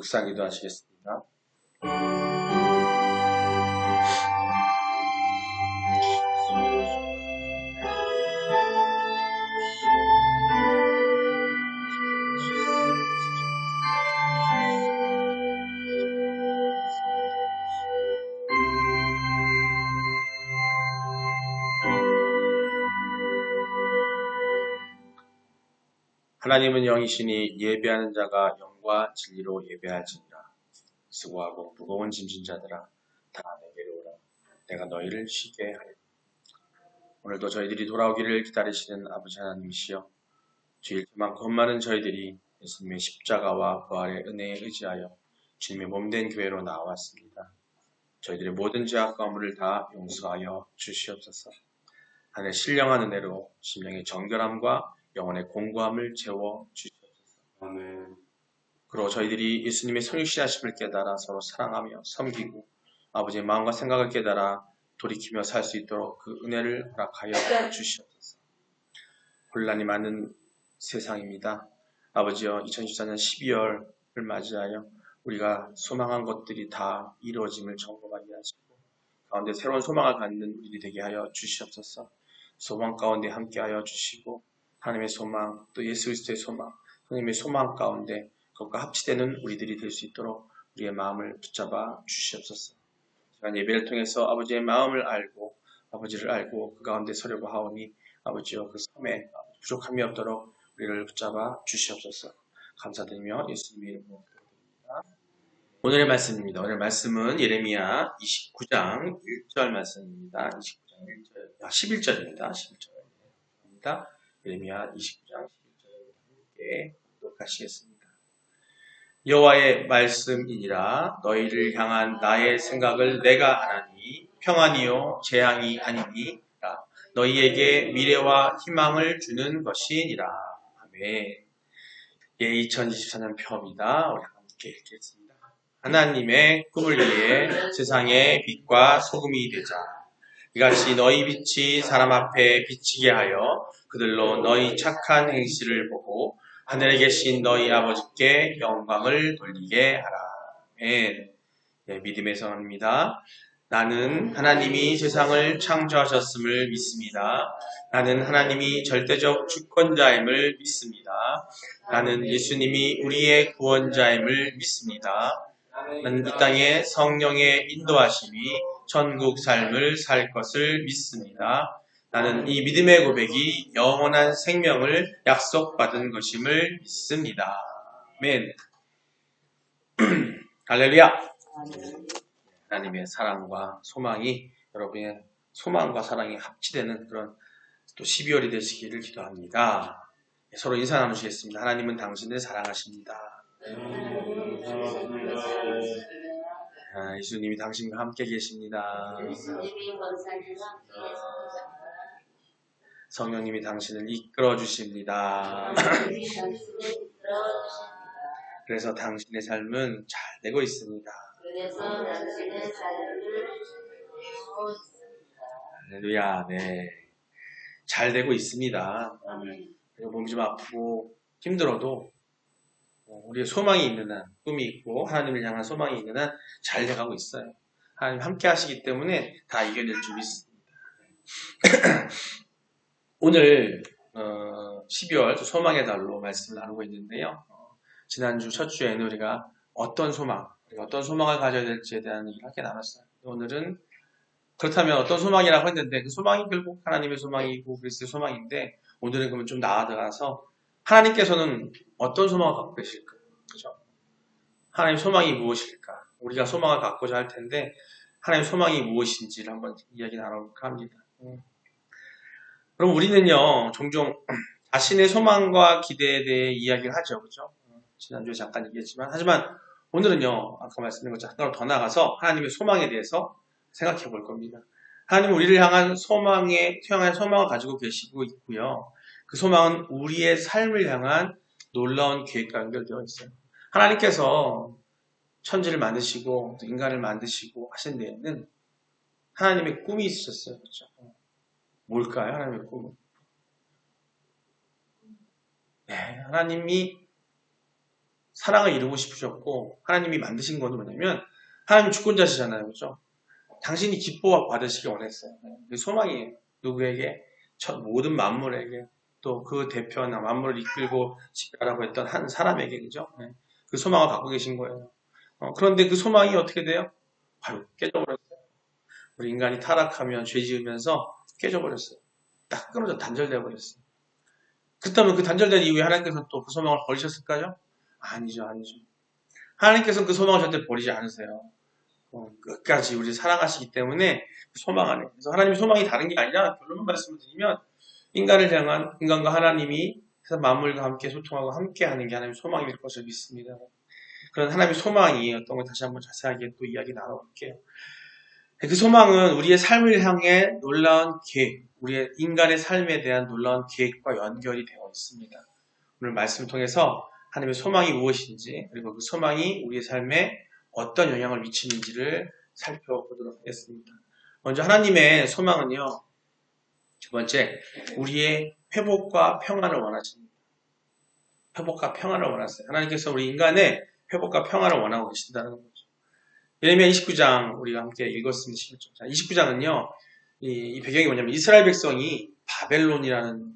묵상기도 하시겠습니다. 하나님은 영이시니 예배하는 자가 영과 진리로 예배할지니라. 수고하고 무거운 짐진 자들아 다 내게로 오라. 내가 너희를 쉬게 하리라. 오늘도 저희들이 돌아오기를 기다리시는 아버지 하나님이시여, 주일 많고 많은 저희들이 예수님의 십자가와 부활의 은혜에 의지하여 주님의 몸된 교회로 나왔습니다. 저희들의 모든 죄악 가물을 다 용서하여 주시옵소서. 하늘의 신령한 은혜로 심령의 정결함과 영혼의 공고함을 채워 주시옵소서. 아멘. 그리고 저희들이 예수님의 성육신하심을 깨달아 서로 사랑하며 섬기고 아버지의 마음과 생각을 깨달아 돌이키며 살 수 있도록 그 은혜를 허락하여 주시옵소서. 혼란이 많은 세상입니다. 아버지여, 2014년 12월을 맞이하여 우리가 소망한 것들이 다 이루어짐을 점검하게 하시고 가운데 새로운 소망을 갖는 우리 되게 하여 주시옵소서. 소망 가운데 함께하여 주시고 하나님의 소망, 또 예수 그리스도의 소망, 하나님의 소망 가운데 그것과 합치되는 우리들이 될 수 있도록 우리의 마음을 붙잡아 주시옵소서. 시간 예배를 통해서 아버지의 마음을 알고 아버지를 알고 그 가운데 서려고 하오니 아버지여, 그 섬에 부족함이 없도록 우리를 붙잡아 주시옵소서. 감사드리며 예수님의 이름으로 기도드립니다. 오늘의 말씀입니다. 오늘 말씀은 예레미야 29장 1절 말씀입니다. 29장 1절, 11절입니다. 11절입니다. 예레미야 29장 11절을 함께 독독하시겠습니다. 여호와의 말씀이니라. 너희를 향한 나의 생각을 내가 아나니 평안이요 재앙이 아니니라. 너희에게 미래와 희망을 주는 것이니라. 아멘. 예, 2024년 표입니다. 우리 함께 읽겠습니다. 하나님의 꿈을 위해 세상의 빛과 소금이 되자. 이같이 너희 빛이 사람 앞에 비치게 하여 그들로 너희 착한 행실을 보고 하늘에 계신 너희 아버지께 영광을 돌리게 하라. 아멘. 네, 믿음의 선언입니다. 나는 하나님이 세상을 창조하셨음을 믿습니다. 나는 하나님이 절대적 주권자임을 믿습니다. 나는 예수님이 우리의 구원자임을 믿습니다. 나는 이 땅에 성령의 인도하심이 천국 삶을 살 것을 믿습니다. 나는 이 믿음의 고백이 영원한 생명을 약속받은 것임을 믿습니다. 아멘. 할렐루야. 하나님의 사랑과 소망이, 여러분의 소망과 사랑이 합치되는 그런 또 12월이 되시기를 기도합니다. 서로 인사 나누시겠습니다. 하나님은 당신을 사랑하십니다. 예수님이 당신과 함께 계십니다. 성령님이 당신을 이끌어 주십니다. 그래서 당신의 삶은 잘 되고 있습니다. 할렐루야. 네, 잘 되고 있습니다. 몸이 좀 아프고 힘들어도 우리의 소망이 있는 한, 꿈이 있고 하나님을 향한 소망이 있는 한 잘 돼가고 있어요. 하나님 함께 하시기 때문에 다 이겨낼 줄 믿습니다. 오늘 12월 소망의 달로 말씀을 나누고 있는데요. 지난주 첫 주에는 우리가 어떤 소망을 가져야 될지에 대한 얘기를 함께 나눴어요. 오늘은 그렇다면 어떤 소망이라고 했는데 그 소망이 결국 하나님의 소망이고 그리스도의 소망인데, 오늘은 그러면 좀 나아가서 하나님께서는 어떤 소망을 갖고 계실까? 그죠? 하나님 소망이 무엇일까? 우리가 소망을 갖고자 할 텐데 하나님 소망이 무엇인지를 한번 이야기 나눠볼까 합니다. 그럼 우리는요, 종종 자신의 소망과 기대에 대해 이야기를 하죠. 그죠? 지난주에 잠깐 얘기했지만, 하지만 오늘은요, 아까 말씀드린 것처럼 하나로 더 나가서 하나님의 소망에 대해서 생각해 볼 겁니다. 하나님은 우리를 향한 소망을 가지고 계시고 있고요. 그 소망은 우리의 삶을 향한 놀라운 계획과 연결되어 있어요. 하나님께서 천지를 만드시고 인간을 만드시고 하신 데에는 하나님의 꿈이 있으셨어요. 그렇죠? 뭘까요? 하나님의 꿈은? 네, 하나님이 사랑을 이루고 싶으셨고 하나님이 만드신 건 뭐냐면 하나님 주권자시잖아요. 그렇죠? 당신이 기뻐 받으시기 원했어요. 그 소망이에요. 누구에게? 모든 만물에게 또 그 대표나 만물을 이끌고 지배하라고 했던 한 사람에게 그죠? 그 소망을 갖고 계신 거예요. 그런데 그 소망이 어떻게 돼요? 바로 깨져버렸어요. 우리 인간이 타락하면 죄 지으면서 깨져버렸어요. 딱 끊어져 단절되어 버렸어요. 그렇다면 그 단절된 이후에 하나님께서 또 그 소망을 버리셨을까요? 아니죠, 아니죠. 하나님께서는 그 소망을 절대 버리지 않으세요. 끝까지 우리를 사랑하시기 때문에 그 소망 안에. 그래서 하나님의 소망이 다른 게 아니라 결론만 말씀을 드리면 인간을 향한 인간과 하나님이 만물과 함께 소통하고 함께하는 게 하나님의 소망일 것을 믿습니다. 그런 하나님의 소망이 어떤 걸 다시 한번 자세하게 또 이야기 나눠볼게요. 그 소망은 우리의 삶을 향해 놀라운 계획, 우리의 인간의 삶에 대한 놀라운 계획과 연결이 되어 있습니다. 오늘 말씀을 통해서 하나님의 소망이 무엇인지 그리고 그 소망이 우리의 삶에 어떤 영향을 미치는지를 살펴보도록 하겠습니다. 먼저 하나님의 소망은요. 두 번째, 우리의 회복과 평안을 원하십니다. 회복과 평안을 원하세요. 하나님께서 우리 인간의 회복과 평안을 원하고 계신다는 거죠. 예레미야 29장 우리가 함께 읽었습니다. 29장은요. 이 배경이 뭐냐면 이스라엘 백성이 바벨론이라는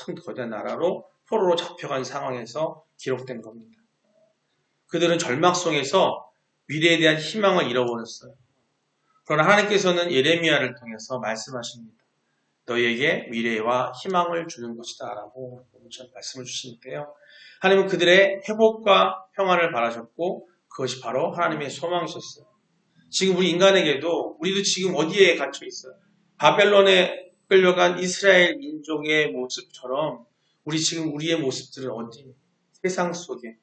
큰 거대한 나라로 포로로 잡혀간 상황에서 기록된 겁니다. 그들은 절망 속에서 미래에 대한 희망을 잃어버렸어요. 그러나 하나님께서는 예레미야를 통해서 말씀하십니다. 너희에게 미래와 희망을 주는 것이다 라고 말씀을 주시는데요. 하나님은 그들의 회복과 평안을 바라셨고 그것이 바로 하나님의 소망이셨어요. 지금 우리 인간에게도 우리도 지금 어디에 갇혀 있어요? 바벨론에 끌려간 이스라엘 민족의 모습처럼 우리 지금 우리의 모습들은 어디? 세상 속에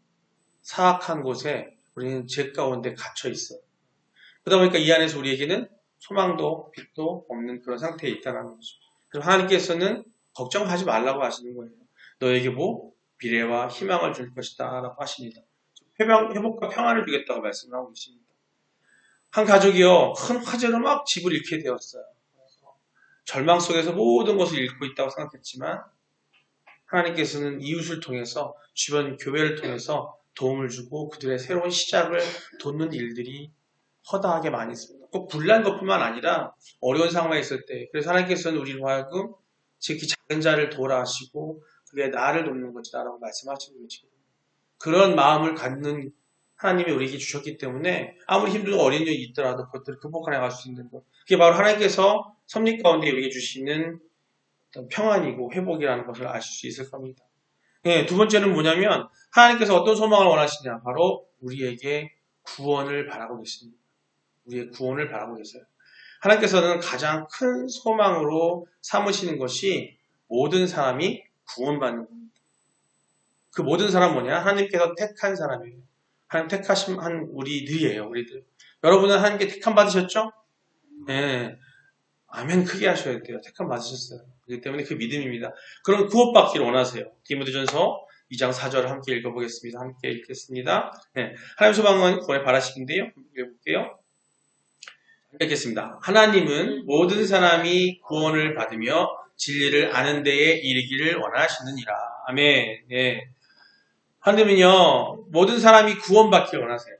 사악한 곳에 우리는 죄 가운데 갇혀 있어요. 그러다 보니까 이 안에서 우리에게는 소망도 빛도 없는 그런 상태에 있다는 거죠. 그래서 하나님께서는 걱정하지 말라고 하시는 거예요. 너에게 미래와 희망을 줄 것이다 라고 하십니다. 회복과 평안을 주겠다고 말씀하고 계십니다. 한 가족이요, 큰 화재로 막 집을 잃게 되었어요. 절망 속에서 모든 것을 잃고 있다고 생각했지만 하나님께서는 이웃을 통해서 주변 교회를 통해서 도움을 주고 그들의 새로운 시작을 돕는 일들이 허다하게 많이 있습니다. 꼭 불난 것뿐만 아니라 어려운 상황에 있을 때 그래서 하나님께서는 우리로 하여금 지극히 작은 자를 도우라 하시고 그게 나를 돕는 것이다 라고 말씀하시고 계시거든요. 그런 마음을 갖는 하나님이 우리에게 주셨기 때문에 아무리 힘들고 어려운 일이 있더라도 그것들을 극복해 나갈 수 있는 것. 그게 바로 하나님께서 섭리 가운데 우리에게 주시는 평안이고 회복이라는 것을 아실 수 있을 겁니다. 네, 두 번째는 뭐냐면 하나님께서 어떤 소망을 원하시냐. 바로 우리에게 구원을 바라고 계십니다. 우리의 구원을 바라고 계세요. 하나님께서는 가장 큰 소망으로 삼으시는 것이 모든 사람이 구원받는 겁니다. 그 모든 사람 뭐냐? 하나님께서 택한 사람이에요. 하나님 택하신 한 우리들이에요. 우리들. 여러분은 하나님께 택함 받으셨죠? 네. 아멘 크게 하셔야 돼요. 택함 받으셨어요. 그렇기 때문에 그 믿음입니다. 그럼 구원받기를 원하세요. 디모데전서 2장 4절을 함께 읽어보겠습니다. 함께 읽겠습니다. 네. 하나님 소망은 구원을 바라시는데요. 읽어볼게요. 읽겠습니다. 하나님은 모든 사람이 구원을 받으며 진리를 아는 데에 이르기를 원하시느니라. 아멘. 네. 하나님은요, 모든 사람이 구원받기를 원하세요.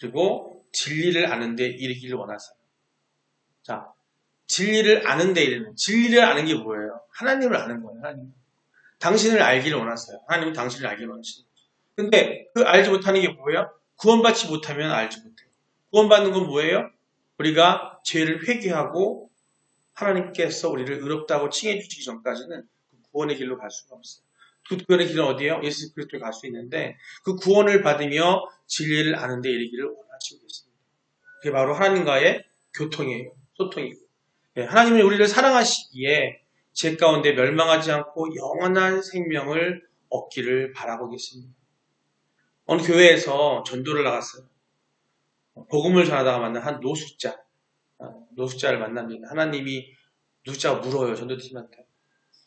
그리고 진리를 아는 데 이르기를 원하세요. 자, 진리를 아는 데 이르는, 진리를 아는 게 뭐예요? 하나님을 아는 거예요, 하나님. 당신을 알기를 원하세요. 하나님은 당신을 알기를 원하시는 거죠. 근데 그 알지 못하는 게 뭐예요? 구원받지 못하면 알지 못해요. 구원받는 건 뭐예요? 우리가 죄를 회개하고 하나님께서 우리를 의롭다고 칭해 주시기 전까지는 그 구원의 길로 갈 수가 없어요. 그 구원의 길은 어디예요? 예수 그리스도에 갈 수 있는데 그 구원을 받으며 진리를 아는 데 이르기를 원하시고 계십니다. 그게 바로 하나님과의 교통이에요. 소통이고. 네, 하나님은 우리를 사랑하시기에 죄 가운데 멸망하지 않고 영원한 생명을 얻기를 바라고 계십니다. 어느 교회에서 전도를 나갔어요. 복음을 전하다가 만난 한 노숙자를 만납니다. 하나님이 노숙자가 물어요. 전도팀한테.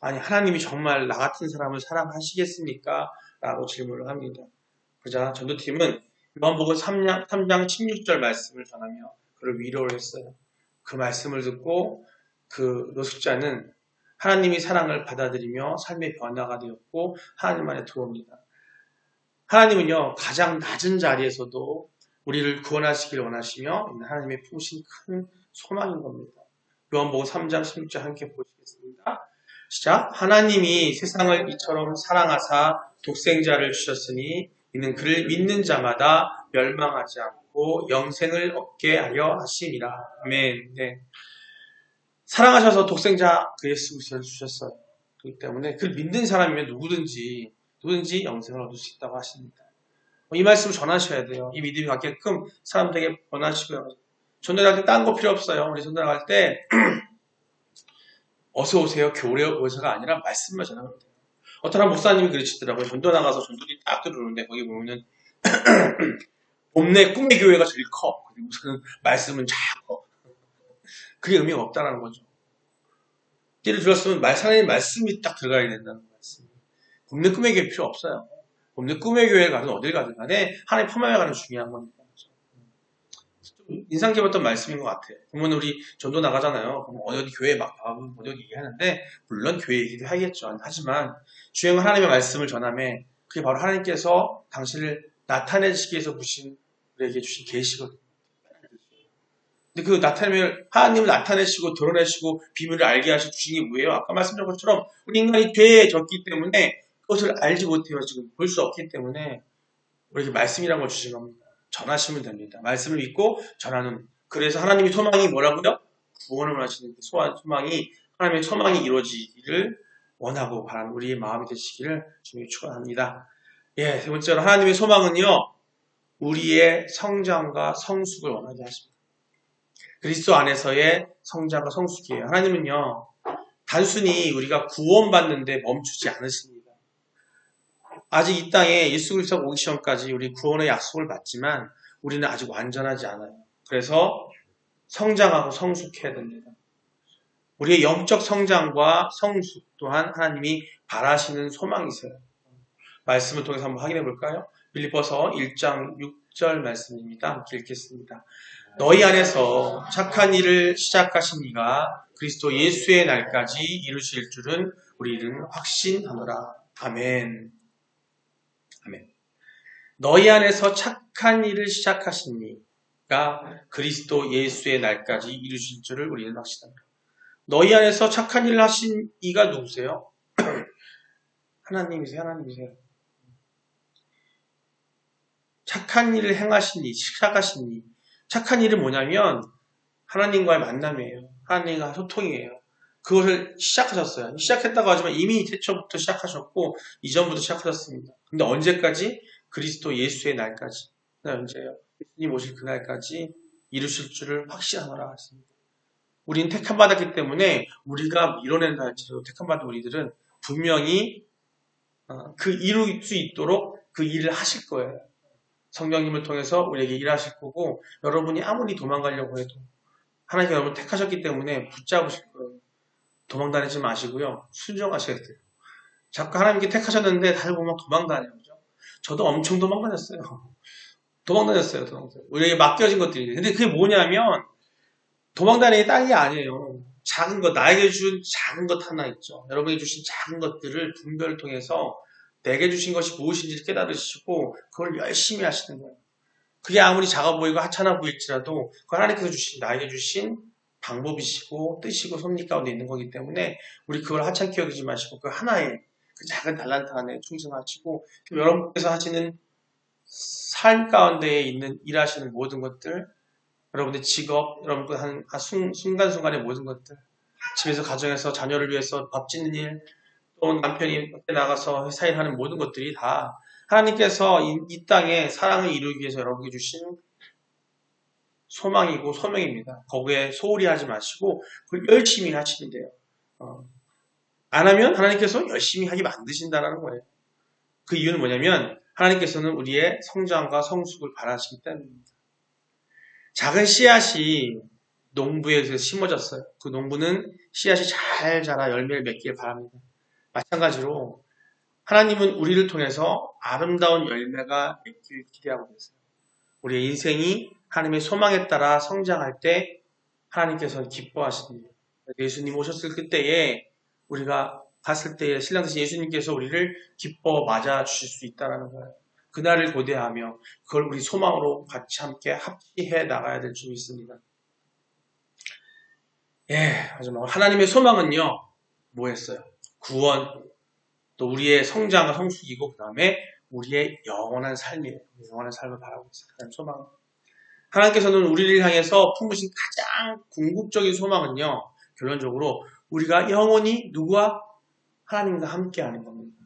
아니 하나님이 정말 나 같은 사람을 사랑하시겠습니까? 라고 질문을 합니다. 그러자 전도팀은 요한복음 3장 16절 말씀을 전하며 그를 위로를 했어요. 그 말씀을 듣고 그 노숙자는 하나님이 사랑을 받아들이며 삶의 변화가 되었고 하나님 안에 들어옵니다. 하나님은요, 가장 낮은 자리에서도 우리를 구원하시길 원하시며 하나님의 품으신 큰 소망인 겁니다. 요한복음 3장 16절 함께 보시겠습니다. 시작. 하나님이 세상을 이처럼 사랑하사 독생자를 주셨으니 이는 그를 믿는 자마다 멸망하지 않고 영생을 얻게 하려 하심이라. 아멘. 네. 사랑하셔서 독생자 그 예수 그리스도를 주셨어요. 그렇기 때문에 그를 믿는 사람이면 누구든지 영생을 얻을 수 있다고 하십니다. 이 말씀을 전하셔야 돼요. 이 믿음이 갖게끔 사람들에게 권하시고요. 전도할 때 딴 거 필요 없어요. 우리 전도할 때 어서 오세요, 교회 오세요가 아니라 말씀만 전하면 돼요. 어떤 한 목사님이 그러시더라고요. 전도 나가서 전도기 딱 들어오는데 거기 보면은 봄내 꿈의 교회가 제일 커. 그리고 무슨 말씀은 작고. 그게 의미가 없다는 거죠. 예를 들었으면 하나님 말씀이 딱 들어가야 된다는 말씀. 봄내 꿈의 교회 필요 없어요. 봄내 꿈의 교회를 가든 어딜 가든 간에 하나님 품어야 가는 중요한 겁니다. 좀 인상 깊었던 말씀인 것 같아요. 그러면 우리 전도 나가잖아요. 그럼 어디 교회 막 가면 어디 얘기하는데 물론 교회 얘기도 하겠죠. 하지만 주행은 하나님의 말씀을 전함에 그게 바로 하나님께서 당신을 나타내시기 위해서 우리에게 주신 계시거든요. 근데 그 하나님을 나타내시고 드러내시고 비밀을 알게 하시고 주신 게 뭐예요? 아까 말씀드린 것처럼 우리 인간이 죄에 졌기 때문에 그것을 알지 못해요. 지금 볼 수 없기 때문에 우리에게 말씀이라는 걸 주신 겁니다. 전하시면 됩니다. 말씀을 믿고 전하는. 그래서 하나님의 소망이 뭐라고요? 구원을 원하시는 소망이 하나님의 소망이 이루어지기를 원하고 바라는 우리의 마음이 되시기를 주님이 축원합니다. 예, 세 번째로 하나님의 소망은요, 우리의 성장과 성숙을 원하게 하십니다. 그리스도 안에서의 성장과 성숙이에요. 하나님은요, 단순히 우리가 구원받는데 멈추지 않으십니다. 아직 이 땅에 예수 그리스도가 오기 전까지 우리 구원의 약속을 받지만 우리는 아직 완전하지 않아요. 그래서 성장하고 성숙해야 됩니다. 우리의 영적 성장과 성숙 또한 하나님이 바라시는 소망이세요. 말씀을 통해서 한번 확인해 볼까요? 빌립보서 1장 6절 말씀입니다. 함께 읽겠습니다. 너희 안에서 착한 일을 시작하신 이가 그리스도 예수의 날까지 이루실 줄은 우리는 확신하노라. 아멘. 아멘. 너희 안에서 착한 일을 시작하신 이가 그리스도 예수의 날까지 이루실 줄을 우리는 확신합니다. 너희 안에서 착한 일을 하신 이가 누구세요? 하나님이세요. 착한 일을 행하신 이, 시작하신 이. 착한 일은 뭐냐면 하나님과의 만남이에요. 하나님과 소통이에요. 그것을 시작하셨어요. 시작했다고 하지만 이미 태초부터 시작하셨고 이전부터 시작하셨습니다. 근데 언제까지? 그리스도 예수의 날까지. 언제예요? 예수님 오실 그날까지 이루실 줄을 확신하노라 하십니다. 우리는 택함받았기 때문에 우리가 이뤄낸다 할지라도 택함받은 우리들은 분명히 그 이룰 수 있도록 그 일을 하실 거예요. 성령님을 통해서 우리에게 일하실 거고 여러분이 아무리 도망가려고 해도 하나님께서 여러분을 택하셨기 때문에 붙잡으실 거예요. 도망다니지 마시고요. 순종하셔야 돼요. 자꾸 하나님께 택하셨는데 다들 보면 도망다녀요. 저도 엄청 도망다녔어요. 우리에게 맡겨진 것들이. 근데 그게 뭐냐면 도망다니는 게 딴 게 아니에요. 작은 것, 나에게 준 작은 것 하나 있죠. 여러분이 주신 작은 것들을 분별을 통해서 내게 주신 것이 무엇인지 깨달으시고 그걸 열심히 하시는 거예요. 그게 아무리 작아 보이고 하찮아 보일지라도 그 하나님께서 주신 나에게 주신 방법이시고 뜻이고 섭리 가운데 있는 거기 때문에 우리 그걸 하찮게 여기지 마시고 그 하나의 그 작은 달란트 안에 충성하시고 여러분께서 하시는 삶 가운데 있는 일하시는 모든 것들 여러분의 직업, 여러분들 하는 순간순간의 모든 것들 집에서 가정에서 자녀를 위해서 밥 짓는 일 또 남편이 밖에 나가서 회사 일하는 모든 것들이 다 하나님께서 이 땅에 사랑을 이루기 위해서 여러분에게 주신 소망이고 소명입니다. 거기에 소홀히 하지 마시고 그걸 열심히 하시는데요. 안 하면 하나님께서 열심히 하게 만드신다는 거예요. 그 이유는 뭐냐면 하나님께서는 우리의 성장과 성숙을 바라시기 때문입니다. 작은 씨앗이 농부에서 심어졌어요. 그 농부는 씨앗이 잘 자라 열매를 맺기를 바랍니다. 마찬가지로 하나님은 우리를 통해서 아름다운 열매가 맺기를 기대하고 계세요. 우리의 인생이 하나님의 소망에 따라 성장할 때 하나님께서는 기뻐하십니다. 예수님 오셨을 그때에 우리가 갔을 때에 신랑 되신 예수님께서 우리를 기뻐 맞아 주실 수 있다는 거예요. 그날을 고대하며 그걸 우리 소망으로 같이 함께 합치해 나가야 될 줄 믿습니다. 하지만 하나님의 소망은요, 뭐였어요? 구원, 또 우리의 성장과 성숙이고, 그 다음에 우리의 영원한 삶이에요. 영원한 삶을 바라고 있어요. 하나님의 소망. 하나님께서는 우리를 향해서 품으신 가장 궁극적인 소망은요, 결론적으로 우리가 영원히 누구와? 하나님과 함께 하는 겁니다.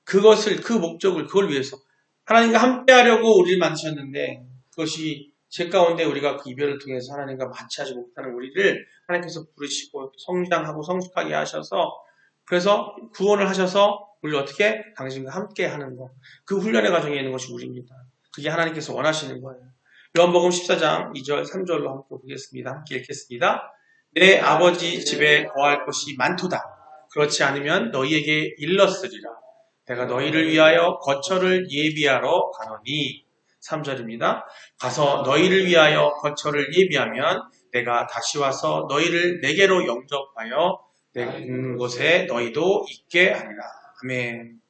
그 목적을, 그걸 위해서 하나님과 함께 하려고 우리를 만드셨는데, 그것이 제 가운데 우리가 그 이별을 통해서 하나님과 마치하지 못하는 우리를 하나님께서 부르시고 성장하고 성숙하게 하셔서, 그래서 구원을 하셔서 우리를 어떻게? 당신과 함께 하는 것. 그 훈련의 과정에 있는 것이 우리입니다. 그게 하나님께서 원하시는 거예요. 요한복음 14장 2절 3절로 함께 보겠습니다. 함께 읽겠습니다. 내 아버지 집에 거할 곳이 많도다. 그렇지 않으면 너희에게 일렀으리라. 내가 너희를 위하여 거처를 예비하러 가노니. 3절입니다. 가서 너희를 위하여 거처를 예비하면 내가 다시 와서 너희를 내게로 영접하여 내가 있는 곳에 너희도 있게 하리라. 아멘.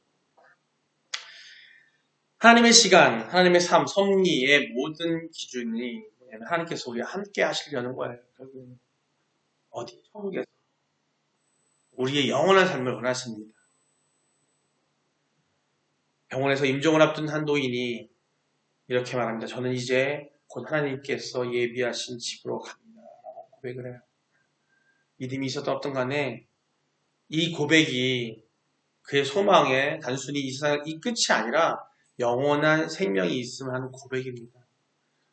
하나님의 시간, 하나님의 삶, 섭리의 모든 기준이 하나님께서 우리와 함께 하시려는 거예요. 결국은 어디? 천국에서. 우리의 영원한 삶을 원하십니다. 병원에서 임종을 앞둔 한 노인이 이렇게 말합니다. 저는 이제 곧 하나님께서 예비하신 집으로 갑니다. 라고 고백을 해요. 믿음이 있었던 없던 간에 이 고백이 그의 소망에 단순히 이 세상 이 끝이 아니라 영원한 생명이 있음을 하는 고백입니다.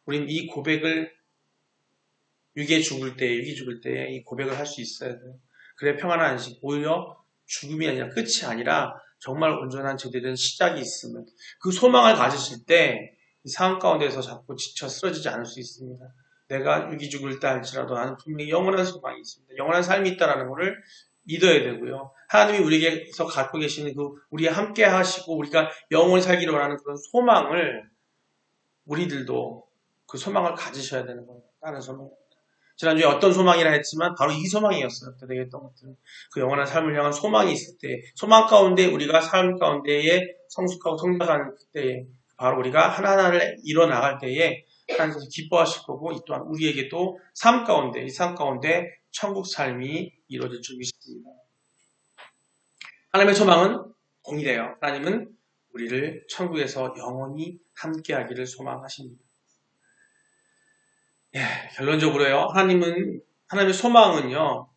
우리는 이 고백을 육이 죽을 때에 이 고백을 할 수 있어야 돼요. 그래 평안한 안식, 오히려 죽음이 아니라 끝이 아니라 정말 온전한 제대로 된 시작이 있으면 그 소망을 가지실 때 이 상황 가운데서 자꾸 지쳐 쓰러지지 않을 수 있습니다. 내가 육이 죽을 때 할지라도 나는 분명히 영원한 소망이 있습니다. 영원한 삶이 있다는 것을 믿어야 되고요. 하나님이 우리에게서 갖고 계시는 그 우리와 함께 하시고 우리가 영원히 살기를 원하는 그런 소망을 우리들도 그 소망을 가지셔야 되는 거예요. 다른 소망. 지난주에 어떤 소망이라 했지만 바로 이 소망이었어요. 그때 얘기했던 것들은. 그 영원한 삶을 향한 소망이 있을 때, 소망 가운데 우리가 삶 가운데에 성숙하고 성장하는 그때에 바로 우리가 하나하나를 이뤄나갈 때에 하나님께서 기뻐하실 거고 이 또한 우리에게도 삶 가운데, 이 삶 가운데 천국 삶이 이루어질 줄 믿습니다. 하나님의 소망은 공의래요. 하나님은 우리를 천국에서 영원히 함께하기를 소망하십니다. 결론적으로요. 하나님의 소망은요.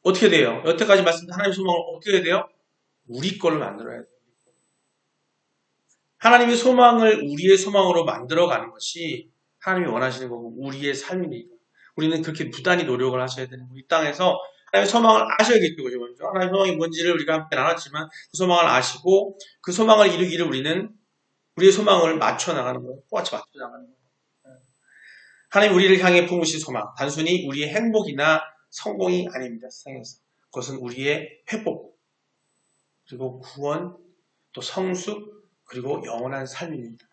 어떻게 돼요? 여태까지 말씀드린 하나님의 소망을 어떻게 해야 돼요? 우리 걸로 만들어야 돼요. 하나님의 소망을 우리의 소망으로 만들어가는 것이 하나님이 원하시는 거고 우리의 삶입니다. 우리는 그렇게 부단히 노력을 하셔야 되는 거예요. 이 땅에서 하나님의 소망을 아셔야겠죠. 먼저 하나님의 소망이 뭔지를 우리가 함께 나눴지만 그 소망을 아시고 그 소망을 이루기를 우리는 우리의 소망을 맞춰 나가는 거예요. 똑같이 맞춰 나가는 거예요. 하나님 우리를 향해 품으신 소망, 단순히 우리의 행복이나 성공이 아닙니다. 세상에서. 그것은 우리의 회복, 그리고 구원, 또 성숙, 그리고 영원한 삶입니다.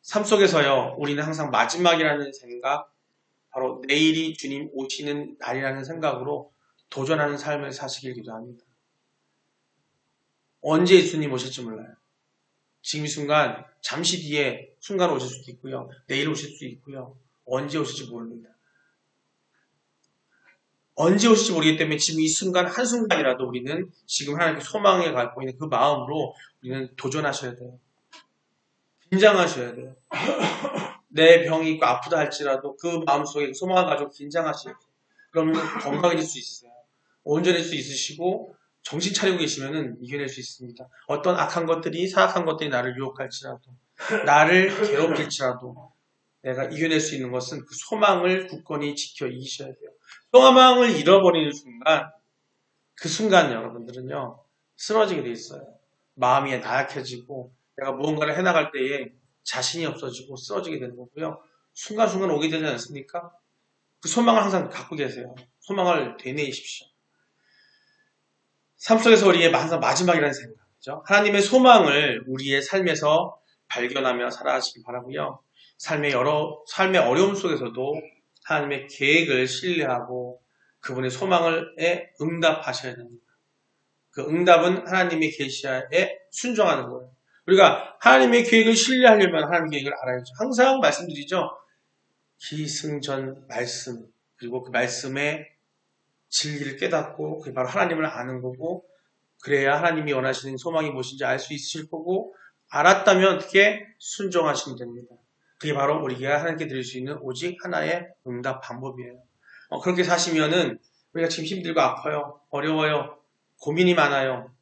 삶 속에서요, 우리는 항상 마지막이라는 생각, 바로 내일이 주님 오시는 날이라는 생각으로 도전하는 삶을 사시길 기도합니다. 언제 예수님 오실지 몰라요. 지금 이 순간, 잠시 뒤에 순간 오실 수도 있고요. 내일 오실 수도 있고요. 언제 오실지 모릅니다. 언제 오실지 모르기 때문에 지금 이 순간 한순간이라도 우리는 지금 하나님께 소망에 갖고 있는 그 마음으로 우리는 도전하셔야 돼요. 긴장하셔야 돼요. 내 병이 있고 아프다 할지라도 그 마음속에 소망을 가지고 긴장하셔야 돼요. 그러면 건강해질 수 있어요. 온전해질 수 있으시고 정신 차리고 계시면 이겨낼 수 있습니다. 어떤 악한 것들이, 사악한 것들이 나를 유혹할지라도, 나를 괴롭힐지라도 내가 이겨낼 수 있는 것은 그 소망을 굳건히 지켜 이기셔야 돼요. 소망을 잃어버리는 순간, 그 순간 여러분들은요, 쓰러지게 돼 있어요. 마음이 나약해지고, 내가 무언가를 해나갈 때에 자신이 없어지고 쓰러지게 되는 거고요. 순간순간 오게 되지 않습니까? 그 소망을 항상 갖고 계세요. 소망을 되뇌이십시오. 삶 속에서 우리의 항상 마지막이라는 생각이죠. 하나님의 소망을 우리의 삶에서 발견하며 살아가시기 바라고요. 삶의 어려움 속에서도 하나님의 계획을 신뢰하고 그분의 소망에 응답하셔야 됩니다. 그 응답은 하나님의 계시에 순종하는 거예요. 우리가 하나님의 계획을 신뢰하려면 하나님의 계획을 알아야죠. 항상 말씀드리죠. 기승전 말씀, 그리고 그 말씀의 진리를 깨닫고 그게 바로 하나님을 아는 거고, 그래야 하나님이 원하시는 소망이 무엇인지 알 수 있으실 거고, 알았다면 어떻게 순종하시면 됩니다. 그게 바로 우리가 하나님께 드릴 수 있는 오직 하나의 응답 방법이에요. 그렇게 사시면은 우리가 지금 힘들고 아파요, 어려워요, 고민이 많아요,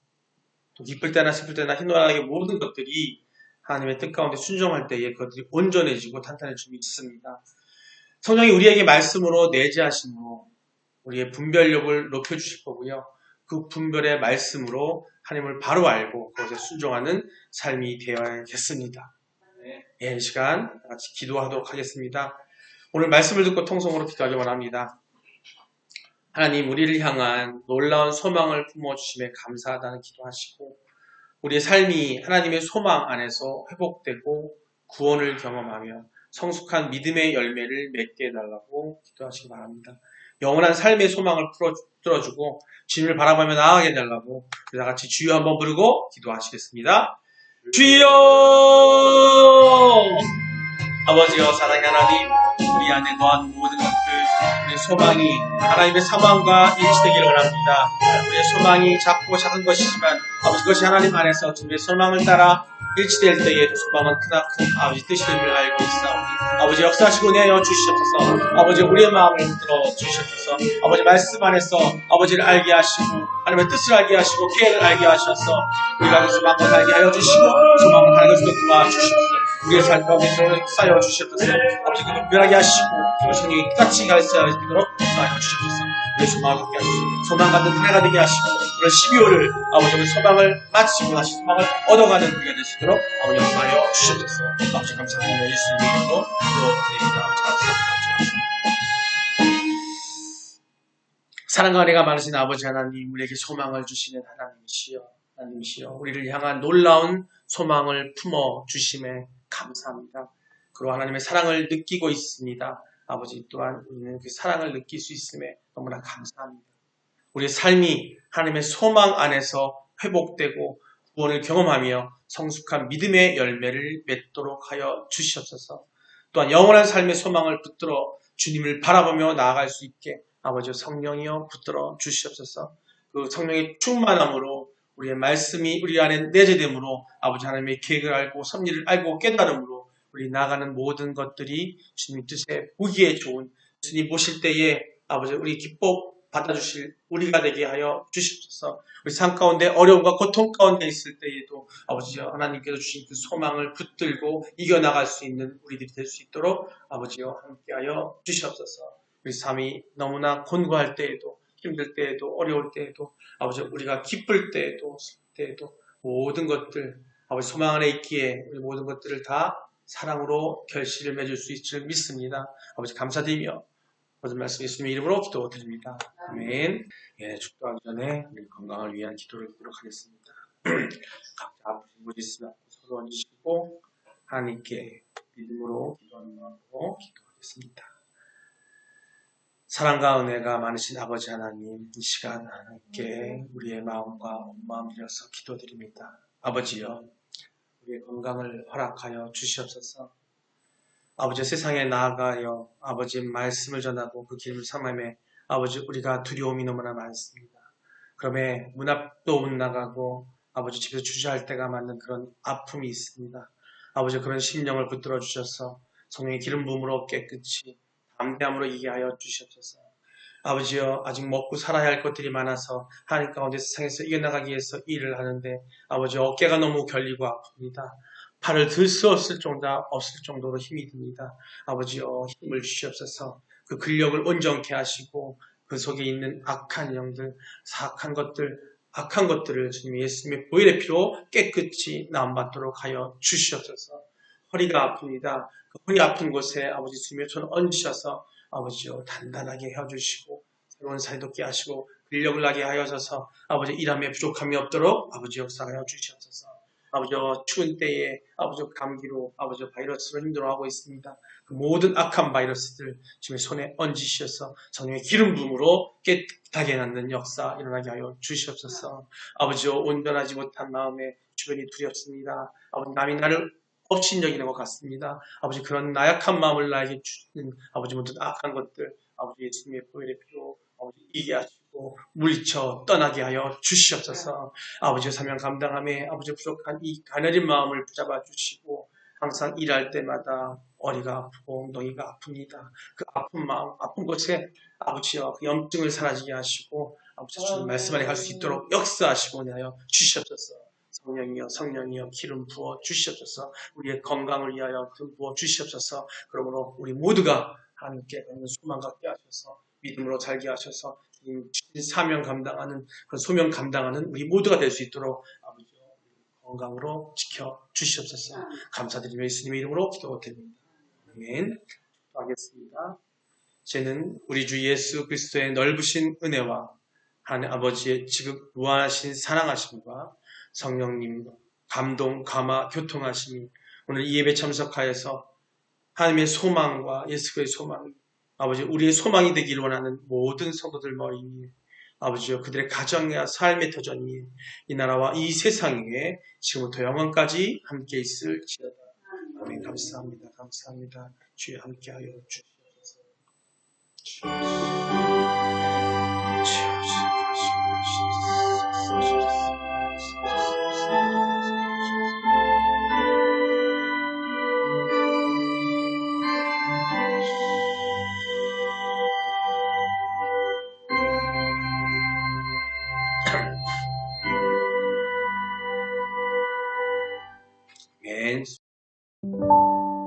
또 기쁠 때나 슬플 때나 희노애락의 모든 것들이 하나님의 뜻 가운데 순종할 때에 그것들이 온전해지고 탄탄해질 수 있습니다. 성령이 우리에게 말씀으로 내재하심으로 우리의 분별력을 높여주실 거고요. 그 분별의 말씀으로 하나님을 바로 알고 그것에 순종하는 삶이 되어야겠습니다. 예, 이 시간 같이 기도하도록 하겠습니다. 오늘 말씀을 듣고 통성으로 기도하기 원합니다. 하나님, 우리를 향한 놀라운 소망을 품어주심에 감사하다는 기도하시고, 우리의 삶이 하나님의 소망 안에서 회복되고 구원을 경험하며 성숙한 믿음의 열매를 맺게 해달라고 기도하시기 바랍니다. 영원한 삶의 소망을 풀어주고 주님을 바라보며 나아가게 해달라고 우리 다 같이 주여 한번 부르고 기도하시겠습니다. 주여! 아버지여, 사랑의 하나님, 우리 안에 거한 모든 것들, 우리의 소망이 하나님의 사망과 일치되기를 원합니다. 우리의 소망이 작고 작은 것이지만 아버지, 그것이 하나님 안에서 주님의 소망을 따라 일치될 때에 소망은 크나큰 아버지 뜻임을 알고 있사오니 아버지 역사하시고 내어 주시옵소서. 아버지, 우리의 마음을 들어 주시옵소서. 아버지, 말씀 안에서 아버지를 알게 하시고 하나님의 뜻을 알게 하시고 계획을 알게 하셔서 우리가 그 소망을 알게 하여 주시고 소망을 하는 것을 도와주시옵소서. 우리의 삶 가운데 쌓여 주시옵소서. 아버지, 그 분별하게 하시고 성령이 끝까지 가르쳐 주시도록 쌓여 주시옵소서. 우리의 소망을 갖게 하시고 소망 갖는 한 해가 되게 하시고 오늘 12월을 아버지, 우리 소망을 마치고 다시 소망을 얻어가는 우리가 되시도록 아버지 역사하여 주시옵소서. 아버지, 감사합니다. 예수님의 이름으로 기도드립니다. 아버지, 감사합니다. 사랑과 은혜가 많으신 아버지 하나님, 우리에게 소망을 주시는 하나님이시여, 우리를 향한 놀라운 소망을 품어 주심에 감사합니다. 그리고 하나님의 사랑을 느끼고 있습니다. 아버지, 또한 우리는 그 사랑을 느낄 수 있음에 너무나 감사합니다. 우리의 삶이 하나님의 소망 안에서 회복되고 구원을 경험하며 성숙한 믿음의 열매를 맺도록 하여 주시옵소서. 또한 영원한 삶의 소망을 붙들어 주님을 바라보며 나아갈 수 있게 아버지 성령이여 붙들어 주시옵소서. 그 성령의 충만함으로 우리의 말씀이 우리 안에 내재됨으로 아버지 하나님의 계획을 알고 섭리를 알고 깨달음으로 우리 나아가는 모든 것들이 주님 뜻에 보기에 좋은 주님 보실 때에 아버지 우리 기뻐 받아주실 우리가 되게 하여 주시옵소서. 우리 삶 가운데 어려움과 고통 가운데 있을 때에도 아버지 하나님께서 주신 그 소망을 붙들고 이겨나갈 수 있는 우리들이 될 수 있도록 아버지여 함께하여 주시옵소서. 우리 삶이 너무나 곤고할 때에도 힘들 때에도 어려울 때에도 아버지 우리가 기쁠 때에도 슬플 때에도 모든 것들 아버지 소망 안에 있기에 우리 모든 것들을 다 사랑으로 결실을 맺을 수 있을 줄 믿습니다. 아버지 감사드리며 모든 말씀 예수님의 이름으로 기도드립니다. 아멘. 예, 축도하기 전에 우리 건강을 위한 기도를 드리도록 하겠습니다. 각자 아프신 분이 있으면 서로 얹으시고 하나님께 믿음으로 기도하는 마음으로 기도하겠습니다. 사랑과 은혜가 많으신 아버지 하나님, 이 시간 하나님께 우리의 마음과 온 마음 들여서 기도드립니다. 아버지여, 우리의 건강을 허락하여 주시옵소서. 아버지 세상에 나아가여 아버지 말씀을 전하고 그 길을 삼음에 아버지 우리가 두려움이 너무나 많습니다. 그럼에 문 앞도 못 나가고 아버지 집에서 주저할 때가 많은 그런 아픔이 있습니다. 아버지 그런 심령을 붙들어 주셔서 성령의 기름 부음으로 깨끗이 담대함으로 이기게 하여 주시옵소서. 아버지여, 아직 먹고 살아야 할 것들이 많아서 하나님 가운데 세상에서 이겨나가기 위해서 일을 하는데 아버지 어깨가 너무 결리고 아픕니다. 팔을 들 수 없을 정도로 힘이 듭니다. 아버지여, 힘을 주시옵소서. 그 근력을 온전케 하시고 그 속에 있는 악한 영들, 사악한 것들을 주님 예수님의 보혈의 피로 깨끗이 나음받도록 하여 주시옵소서. 허리가 아픕니다. 그 허리 아픈 곳에 아버지 주님의 손을 얹으셔서 아버지여 단단하게 해주시고 새로운 살이 돋게 하시고 근력을 나게 하여서 아버지 일함에 부족함이 없도록 아버지 역사하여 주시옵소서. 아버지 추운 때에 아버지 감기로 아버지 바이러스로 힘들어하고 있습니다. 그 모든 악한 바이러스들 주님의 손에 얹으셔서 성령의 기름 부음으로 깨끗하게 낫는 역사 일어나게 하여 주시옵소서. 아버지여, 온전하지 못한 마음에 주변이 두렵습니다. 아버지, 남이 나를 업신여기는 것 같습니다. 아버지, 그런 나약한 마음을 나에게 주시는 아버지 모든 악한 것들 아버지 예수님의 보혈의 피로 아버지 이게 하시고 물리쳐 떠나게 하여 주시옵소서. 아버지의 사명 감당함에 아버지 부족한 이 가녀린 마음을 붙잡아 주시고 항상 일할 때마다 어리가 아프고 엉덩이가 아픕니다. 그 아픈 마음, 아픈 곳에 아버지여 그 염증을 사라지게 하시고 아버지 주님 말씀 안에 갈 수 있도록 역사하시고 하여 주시옵소서. 성령이여 기름 부어 주시옵소서. 우리의 건강을 위하여 기름 부어 주시옵소서. 그러므로 우리 모두가 하나님께 있는 소망 갖게 하셔서 믿음으로 살게 하셔서 사명 감당하는 그런 소명 감당하는 우리 모두가 될 수 있도록 아버지 건강으로 지켜 주시옵소서. 감사드리며 예수님의 이름으로 기도드립니다. 아멘. 하겠습니다. 저는 우리 주 예수 그리스도의 넓으신 은혜와 하나님 아버지의 지극 무한하신 사랑하심과 성령님 감동, 감화, 교통하심이 오늘 이 예배 참석하여서 하나님의 소망과 예수 그리스도의 소망, 아버지 우리의 소망이 되길 원하는 모든 성도들 머리 위에 아버지여 그들의 가정과 삶의 터전 위에 이 나라와 이 세상 위에 지금부터 영원까지 함께 있을지어다. 아멘. 감사합니다. 감사합니다. 주여 함께하여 주시옵소서. 아멘.